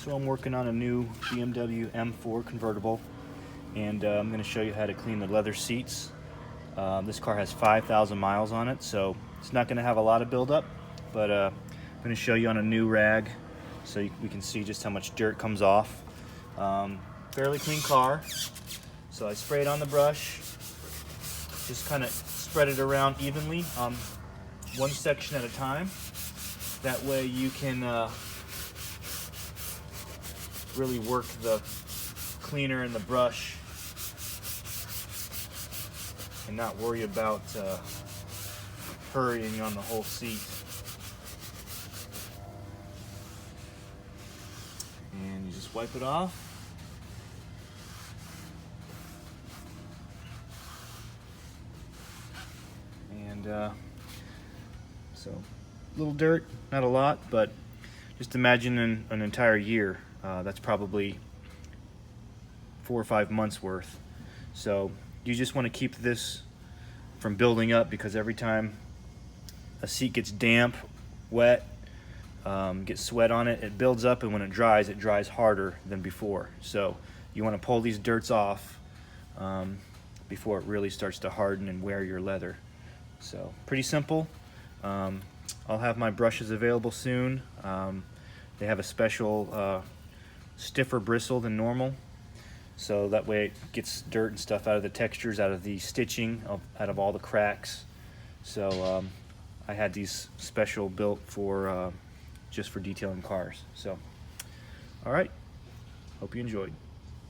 So I'm working on a new BMW M4 convertible, and I'm going to show you how to clean the leather seats. This car has 5,000 miles on it, so it's not going to have a lot of buildup, but I'm going to show you on a new rag so we can see just how much dirt comes off. Fairly clean car, so I spray it on the brush, just kind of spread it around evenly on one section at a time. That way you can really work the cleaner and the brush and not worry about hurrying on the whole seat. And you just wipe it off. And so little dirt, not a lot, but just imagine an entire year. That's probably 4 or 5 months worth. So you just want to keep this from building up, because every time a seat gets damp, wet, gets sweat on it, it builds up, and when it dries harder than before. So you want to pull these dirts off before it really starts to harden and wear your leather. So pretty simple. I'll have my brushes available soon. They have a special stiffer bristle than normal, so that way it gets dirt and stuff out of the textures, out of the stitching, out of all the cracks. So I had these special built for just for detailing cars. So all right, hope you enjoyed.